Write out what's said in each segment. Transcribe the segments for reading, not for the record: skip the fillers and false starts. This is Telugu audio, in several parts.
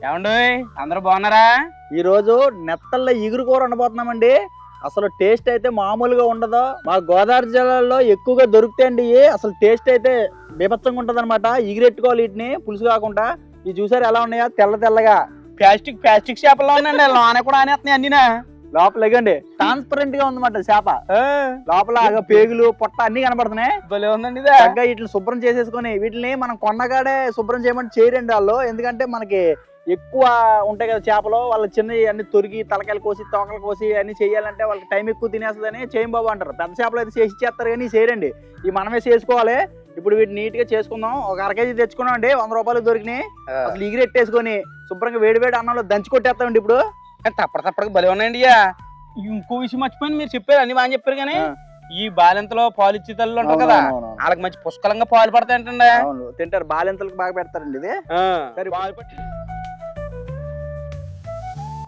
ఏమండి అందరూ బాగున్నారా? ఈ రోజు నెత్తల్లో ఇగురు కూర వండబోతున్నామండి. అసలు టేస్ట్ అయితే మామూలుగా ఉండదు. మా గోదావరి జిల్లాలో ఎక్కువగా దొరుకుతాయండి. అసలు టేస్ట్ అయితే బీభత్సంగా ఉంటది అనమాట. ఇగురెట్టుకోవాలి వీటిని పులుసు కాకుండా. ఇవి చూసారు ఎలా ఉన్నాయా, తెల్ల తెల్లగా ప్లాస్టిక్ చేపల్లో ఉన్నాయండి. లోన కూడా అనేస్తున్నాయి అన్నీనా. లోపల ఎగండి ట్రాన్స్పరెంట్ గా ఉందన్నమాట చేప. లోపల పేగులు పొట్ట అన్ని కనబడుతున్నాయి. భలే ఉందండి. చక్కగా వీటిని శుభ్రం చేసేసుకొని వీటిని మనం కొన్నగాడే శుభ్రం చేయమని చేయరండి వాళ్ళు. ఎందుకంటే మనకి ఎక్కువ ఉంటాయి కదా చేపలు, వాళ్ళ చిన్న అన్ని తొరిగి తలకాయలు కోసి తోకలు కోసి అన్ని చేయాలంటే వాళ్ళకి టైం ఎక్కువ తినేస్తుందని చేయం బాబు అంటారు. పెద్ద చేపలు అయితే చేసి చేస్తారు కానీ చేయరండి. ఇవి మనమే చేసుకోవాలి. ఇప్పుడు వీటిని నీట్ గా చేసుకుందాం. ఒక 1 కేజీ తెచ్చుకున్నాం అండి, 100 రూపాయలు దొరికినాయి. అసలు ఎగిరెట్టేసుకొని శుభ్రంగా వేడి వేడి అన్నంలో దంచి కొట్టేస్తామండి. ఇప్పుడు తప్పటికి భలే ఉన్నాయండి. ఇంకో విషయం మర్చిపోయింది, మీరు చెప్పారు అన్ని బాగా చెప్పారు కానీ ఈ బాలింతలో పాలు ఇచ్చే తల్లు ఉంటారు కదా, వాళ్ళకి మంచి పుష్కలంగా పాలు పడతాయంటండి. తింటారు, బాలింతలకు బాగా పెడతారండి ఇది. సరే,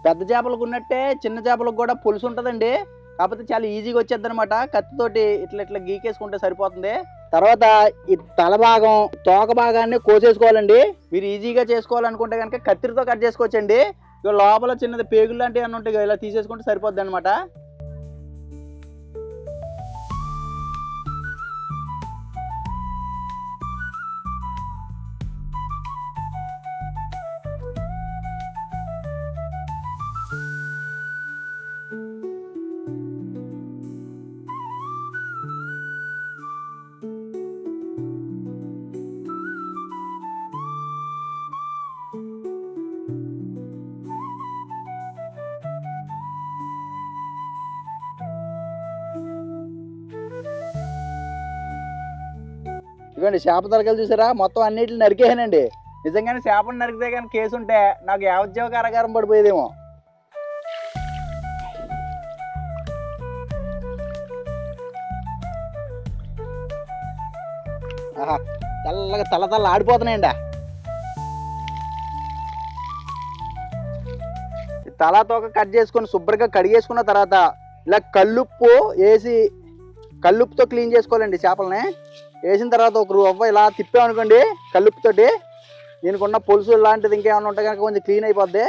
పెద్ద చేపలకు ఉన్నట్టే చిన్న చేపలకు కూడా పులుసు ఉంటదండి. కాకపోతే చాలా ఈజీగా వచ్చేది అనమాట. కత్తితోటి ఇట్లా ఇట్లా గీకేసుకుంటే సరిపోతుంది. తర్వాత ఈ తల భాగం తోక భాగాన్ని కోసేసుకోవాలండి. మీరు ఈజీగా చేసుకోవాలనుకుంటే కనుక కత్తిరితో కట్ చేసుకోవచ్చండి. ఇక లోపల చిన్నది పేగులు లాంటివి అన్నీ ఉంటాయి, ఇలా తీసేసుకుంటే సరిపోద్ది అనమాట. ఇదిగోండి చేప తలకాయలు చూసారా, మొత్తం అన్నిటిని నరికేసానండి. నిజంగానే చేపను నరికితే కానీ కేసు ఉంటే నాకు యావజ్జీవ కారాగారం పడిపోయేదేమో. ఆహా, తెల్లగా తల్ల ఆడిపోతున్నాయండి. తల తోక కట్ చేసుకొని శుభ్రంగా కడిగేసుకున్న తర్వాత ఇలా కల్లుప్పు వేసి కల్లుప్పుతో క్లీన్ చేసుకోవాలండి. చేపలని వేసిన తర్వాత ఒక రవ్వ ఇలా తిప్పామనుకోండి కల్లుప్పుతోటి, దీనికి ఉన్న పులుసు లాంటిది ఇంకేమైనా ఉంటే కనుక కొంచెం క్లీన్ అయిపోద్ది.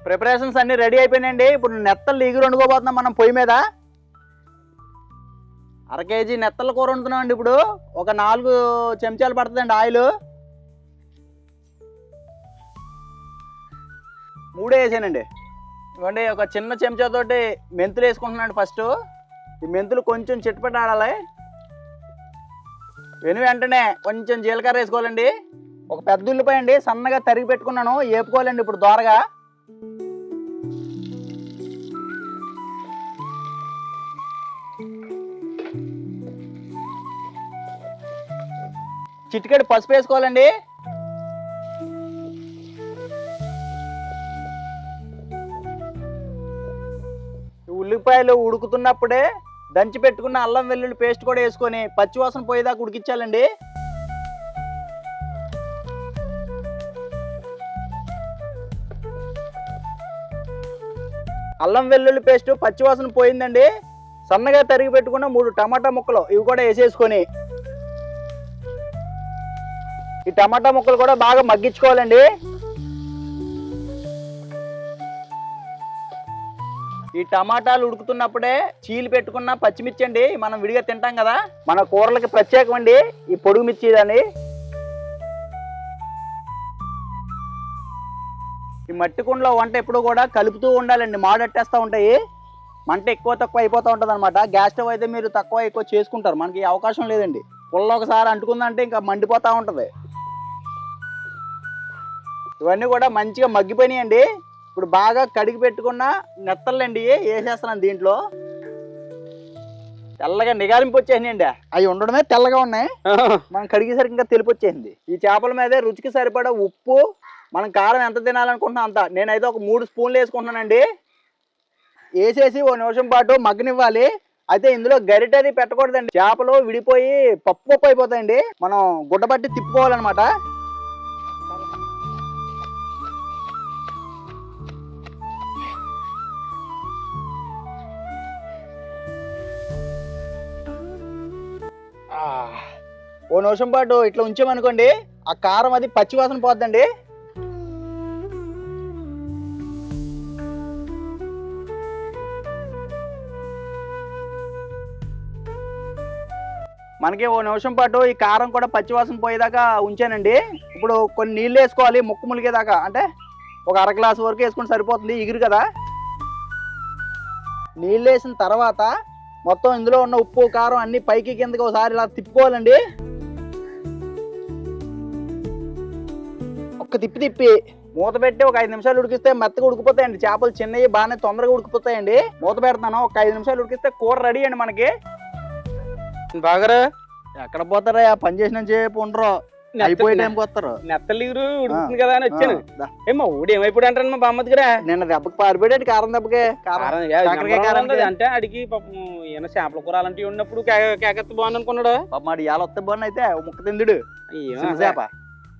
ప్రిపరేషన్స్ అన్ని రెడీ అయిపోయినాయండి. ఇప్పుడు నెత్తలు ఇగురు వండుకోబోతున్నాం మనం పొయ్యి మీద. 1 కేజీ నెత్తల కూర వండుతున్నాం అండి. ఇప్పుడు ఒక 4 చెంచాలు పడుతుందండి ఆయిల్. 3 వేసానండి. ఇవ్వండి, ఒక చిన్న చెంచాతోటి మెంతులు వేసుకుంటున్నాను. ఫస్ట్ ఈ మెంతులు కొంచెం చిట్పట ఆడాలి. వెంటనే కొంచెం జీలకర్ర వేసుకోవాలండి. ఒక పెద్ద ఉల్లిపాయ అండి సన్నగా తరిగి పెట్టుకున్నాను, వేపుకోవాలండి ఇప్పుడు దోరగా. చిటికెడు పసుపు వేసుకోవాలండి. ఉల్లిపాయ ఉల్లిపాయలు ఉడుకుతున్నప్పుడే దంచి పెట్టుకున్న అల్లం వెల్లుల్లి పేస్ట్ కూడా వేసుకొని పచ్చివాసన పోయేదాకా ఉడికించాలండి. అల్లం వెల్లుల్లి పేస్ట్ పచ్చివాసన పోయిందండి. సన్నగా తరిగి పెట్టుకున్న 3 టమాటా ముక్కలు ఇవి కూడా వేసేసుకొని ఈ టమాటా ముక్కలు కూడా బాగా మగ్గించుకోవాలండి. ఈ టమాటాలు ఉడుకుతున్నప్పుడే చీలి పెట్టుకున్న పచ్చిమిర్చి అండి, మనం విడిగా తింటాం కదా, మన కూరలకి ప్రత్యేకం అండి ఈ పొడుగు మిర్చి దాన్ని. ఈ మట్టి కుండలో వంట ఎప్పుడు కూడా కలుపుతూ ఉండాలండి, మాడట్టేస్తూ ఉంటాయి, మంట ఎక్కువ తక్కువ అయిపోతూ ఉంటుంది అనమాట. గ్యాస్ స్టవ్ అయితే మీరు తక్కువ ఎక్కువ చేసుకుంటారు, మనకి అవకాశం లేదండి. పుల్ల ఒకసారి అంటుకుందంటే ఇంకా మండిపోతూ ఉంటుంది. ఇవన్నీ కూడా మంచిగా మగ్గిపోయినాయండి. ఇప్పుడు బాగా కడిగి పెట్టుకున్న నెత్తళ్ళండి వేసేస్తున్నాను దీంట్లో. తెల్లగా నిగారింపు వచ్చేసినాయండి, అవి ఉండడమే తెల్లగా ఉన్నాయి, మనం కడిగేసరికి ఇంకా తెలుపు వచ్చేసింది. ఈ చేపల మీదే రుచికి సరిపడా ఉప్పు, మనం కారం ఎంత తినాలనుకుంటున్నాం అంత, నేనైతే ఒక 3 స్పూన్లు వేసుకుంటున్నానండి. వేసేసి 1 నిమిషం పాటు మగ్గనివ్వాలి. అయితే ఇందులో గరిటది పెట్టకూడదండి, చేపలు విడిపోయి పప్పు అయిపోతాయండి. మనం గుడ్డబట్టి తిప్పుకోవాలన్నమాట. ఓ నిమిషం పాటు ఇట్లా ఉంచామనుకోండి, ఆ కారం అది పచ్చివాసన పోద్దండి. మనకి ఓ నిమిషం పాటు ఈ కారం కూడా పచ్చివాసన పోయేదాకా ఉంచానండి. ఇప్పుడు కొన్ని నీళ్ళు వేసుకోవాలి ముక్కు ములిగేదాకా, అంటే ఒక 1/2 గ్లాసు వరకు వేసుకుంటే సరిపోతుంది, ఇగురు కదా. నీళ్ళు వేసిన తర్వాత మొత్తం ఇందులో ఉన్న ఉప్పు కారం అన్ని పైకి కిందకి ఒకసారి ఇలా తిప్పుకోవాలండి. ఒక్క తిప్పి మూత పెట్టి ఒక 5 నిమిషాలు ఉడికిస్తే మెత్తగా ఉడికిపోతాయండి చేపలు. చిన్నవి బాగానే తొందరగా ఉడికిపోతాయండి. మూత పెడతాను, ఒక 5 నిమిషాలు ఉడికిస్తే కూర రెడీ అండి మనకి. బాగారా ఎక్కడ పోతారా, పని చేసిన చేపు ఉండరు, అయిపోయే టైంకి వస్తారు. నెత్తలీరు ఉడుకుతుంది కదా అని వచ్చాను. ఏమో ఊడి ఏమైపోయి అంటాను మా బామ్మ దగ్గర. నిన్న దెబ్బకి పారిపోయాడు, కారం దెబ్బకి. అంటే అడిగి పాపం ఏమైనా చేపల కూర అలాంటివి ఉన్నప్పుడు కేకెత్త బాగుంది అనుకున్నాడు. పాప మాడి ఇవాళ వస్తే బాగుంది, అయితే ముక్క తిందుడు చేప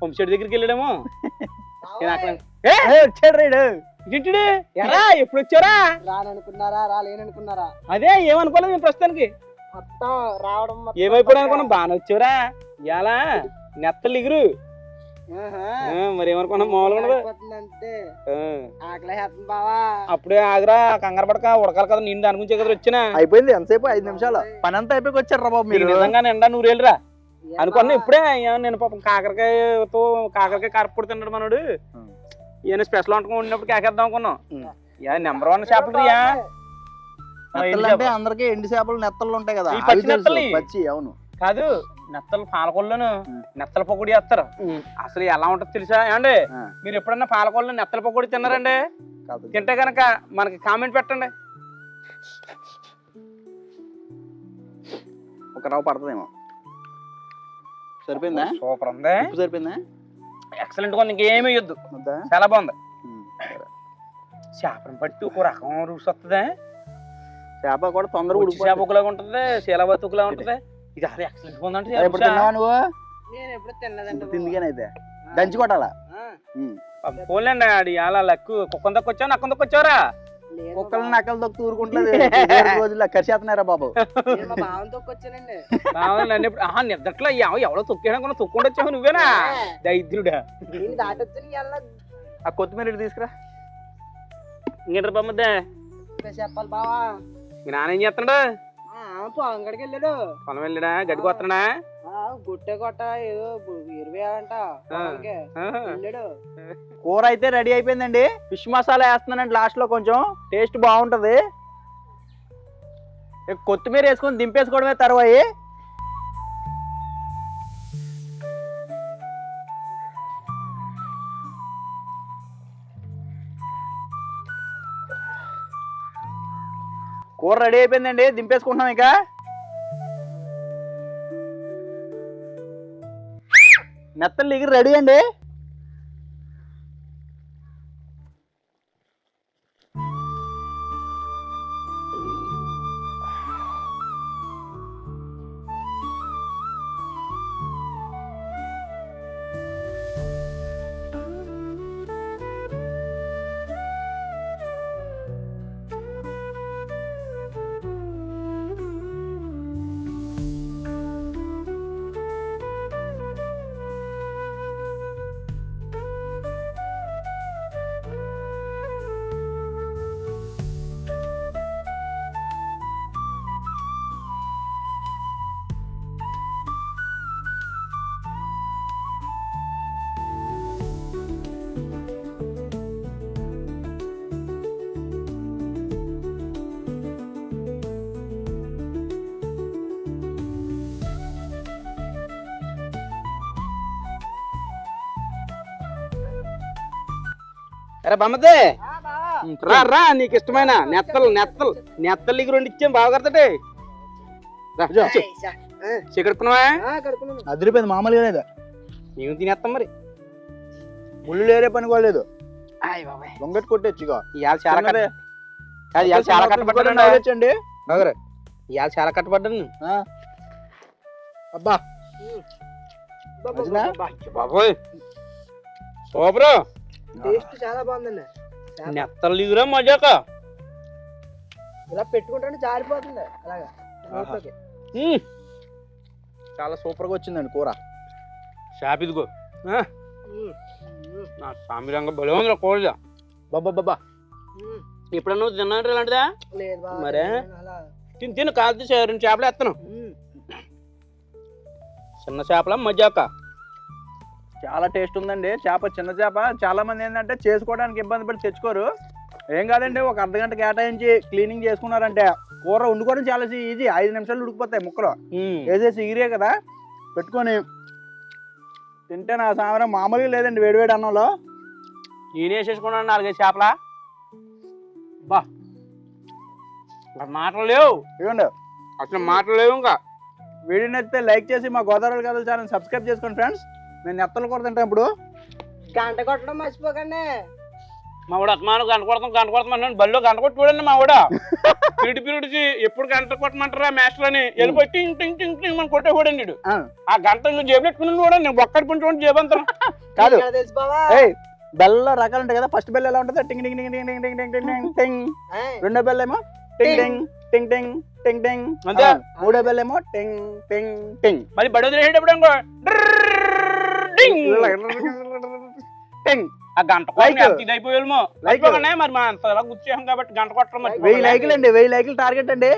పంపిషెడ్ దగ్గరికి వెళ్ళాడేమో. వచ్చాడు రైడు గింటుడు. ఎరా ఎప్పుడు వచ్చారా? రాననుకున్నారా, రాలేననుకున్నారా? అదే ఏమనుకోలేదు మేము ప్రస్తుతానికి. మొత్తం రావడం ఏమైపోయి అనుకున్నాం, బాగా వచ్చారా ఇలా నెత్తలు ఎగురు. మరి ఏమనుకున్నా మామూలుగా అంటే ఆకలి బావా. అప్పుడే ఆగరా, కంగారు పడక, ఉడకాలి కదా, నిండు అనుకుంచే కదా వచ్చినా. అయిపోయింది ఎంతసేపు, 5 నిమిషాలు పని అంతా అయిపోయి వచ్చారు రా బాబు మీరు. నిజంగా నిండా 100 ఏళ్ళురా అనుకున్నా. ఇప్పుడే నేను పాపం కాకరకాయతో కాకరకాయ కరపొడి తిన్నాడు మనోడు. ఈయన స్పెషల్ వంటకం వండినప్పుడు కేకేద్దాం అనుకున్నాం. నెంబర్ 1 చేపలు అంటే అందరికి ఎండి చేపలు నెత్తలు ఉంటాయి కదా, పచ్చి. అవును కాదు, నెత్తలు పాలకొల్లోను నెత్తల పకోడీ వేస్తారు. అసలు ఎలా ఉంటది తెలుసా ఏమండి? మీరు ఎప్పుడన్నా పాలకొల్లో నెత్తల పకోడీ తిన్నారండి? తింటే కనుక మనకి కామెంట్ పెట్టండి. ఒక రవ్వ పడుతుందేమో. సరిపోయిందా? సూపర్ ఉంది. సరిపోయిందా? ఎక్సలెంట్ గా, ఇంకేమీ వేయొద్దు, చాలా బాగుంది. చేపను బట్టి ఒక రకం రుచి వస్తుంది. చేప కూడా తొందరగా ఉడికి చేప ఒకలాగా ఉంటుంది, శీలావతి ఒకలా ఉంటుంది. ఇది అసలు ఎక్సలెంట్ గా ఉందంటే. ఎప్పుడు తిన్నావా నువ్వు? నేను ఎప్పుడు తిన్నదండి. తిందిగానైతే దంచి కొట్టాలా. పోలేండి ఆడి అలా లక్కు. కుక్కను దక్కొచ్చావు, నక్కను దక్కొచ్చావరా? కుక్కలు నక్కలు దొక్కు ఊరుకుంటుంది రోజుల్లో ఖర్చేస్తున్నారా బాబు. వచ్చానండి నిద్దట్లో ఎవడో తొక్కేయడం తొక్కుండా వచ్చావు నువ్వేనా దైద్యుడా? ఆ కొత్తిమీర తీసుకురా. ఇంకేంటారు బొమ్మద్దే చెప్పాలి బావా. మీ నాన్న ఏం చేస్తున్నాడు? పొలంగడికి వెళ్ళాడు. పొలం వెళ్ళాడా? గడ్డి కొత్తనా? గుట్టే కొట్ట ఏదో 20 అంట వెళ్ళాడు. కూర అయితే రెడీ అయిపోయిందండి. ఫిష్ మసాలా వేస్తున్నానండి లాస్ట్ లో, కొంచెం టేస్ట్ బాగుంటది. కొత్తిమీర వేసుకొని దింపేసుకోవడమే తర్వాయి. కూర రెడీ అయిపోయిందండి, దింపేసుకుంటున్నాం. ఇక మెత్తలు ఎగిరి రెడీ అండి. అరే బమ్మదే ఆ, బావా రా రా నీకు ఇష్టమైన నెత్తలు నీకు రెండు ఇచ్చాం బాగా కడతాడే చికెడుకున్నావా కడుకున్నాను అదిరిపోయింది మామూలుగా లేదు. మేము తినేస్తాం మరి. ముళ్ళు లేరే పని కూడా లేదు. ఆయ్ బాబాయ్ దొంగటి కొట్టేచ్చు ఇక. ఇవాళ చాలా చిన్నదే. కాదు ఇవాళ చాలా కట్టబడ్డాను వచ్చండి ఇవాళ చాలా కట్టబడ్డాను అబ్బా మంచిదా? బాబోయ్ సూపరు టేస్ట్ చాలా బాగుందండి నెత్తలు దిగురా మజాక. ఇలా పెట్టుకుంటే జారిపోతుంది అలాగా నోట్లోకి. చాలా సూపర్ గా వచ్చిందండి కూర. షాప్ ఇదిగో ఉమ్, నా సామిరంగా బలం ఉంది కోళ్ళ. బాబా బాబా ఉమ్. ఎప్పుడన్నా నువ్వు తిన్నాడు ఇలాంటిదా? లేదు బావా, మరే? నేను అలా. తిని తిని కాదు రెండు చేపలు ఎత్తను. ఉమ్. చిన్న చేపల మజాక. చాలా టేస్ట్ ఉందండి చేప. చిన్న చేప చాలా మంది ఏంటంటే చేసుకోవడానికి ఇబ్బంది పడి తెచ్చుకోరు. ఏం కాదండి, ఒక అర్ధగంట కేటాయించి క్లీనింగ్ చేసుకున్నారంటే కూర వండుకోవడం చాలా ఈజీ. 5 నిమిషాలు ఉడికిపోతాయి ముక్కలు. వేసేసి ఇగిరే కదా పెట్టుకొని తింటే నా సామరం మామూలుగా లేదండి వేడివేడి అన్నంలో. నేనే వేసేసుకున్నాను 4-5 చేపల. బా ఇంకా మాటలు లేవు, ఇవ్వండి. అసలు మాటలు లేవు. ఇంకా వీడియో నచ్చితే లైక్ చేసి మా గోదావరి కథల ఛానల్ సబ్స్క్రైబ్ చేసుకోండి ఫ్రెండ్స్. నేను నెత్తలు కూర తింటాను ఇప్పుడు. గంట కొట్టడం మర్చిపోకండి. మా వాడు అత్మాను గంట కొడతాం అన్నాను. బల్లో గంట కొట్టి చూడండి మా వాడు పీరియడ్కి ఎప్పుడు గంట కొట్టమంటారా మాస్టర్ అని వెళ్ళిపోయి టింగ్ టింగ్ టింగ్ టింగ్ మనం కొట్టే చూడండి. ఆ గంట జేబులు పెట్టుకుని కూడా నేను ఒక్కడి పుంచి చూడండి జేబంతా కాదు ఇక్కడ తెలుసు బావా. బెల్ల రకాలు ఉంటాయి కదా. ఫస్ట్ బెల్ ఎలా ఉంటుంది? టింగ్ టింగ్ టింగ్ టింగ్ టింగ్ టింగ్ టింగ్ టింగ్ టింగ్. ఏయ్, రెండో బెల్ ఏమో టింగ్ టింగ్ టింగ్ టింగ్ టింగ్ టింగ్. అంతే. మూడో బెల్ ఏమో టింగ్ టింగ్ టింగ్ మరి బడి వదిలేసేటప్పుడు ఇంకో టింగ్. టింగ్. ఆ గంట Like. కొట్టి ఇది అయిపోయాము Like. మరి మా అంతలా గుర్చేసాం కాబట్టి గంట కొట్టడం 1000 లైకులు అండి. 1000 లైకులు టార్గెట్ అండి.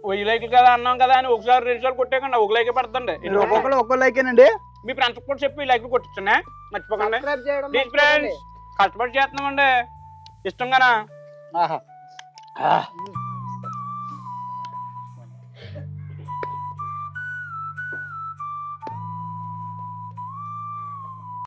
1000 లైకులు కదా అన్నాం కదా అని ఒకసారి 2 సార్లు కొట్టేకండి 1 లైకే పడుతుంది. మీరు ఒక్కొక్కరు ఒక్కో లైకేనండి. మీ ఫ్రెండ్స్ కూడా చెప్పి లైకులు కొట్టించండి మర్చిపోకండి. సబ్స్క్రైబ్ చేయడం ప్లీజ్ ఫ్రెండ్స్ కష్టపడి చేస్తున్నామండి ఇష్టంగానా. ఆహా.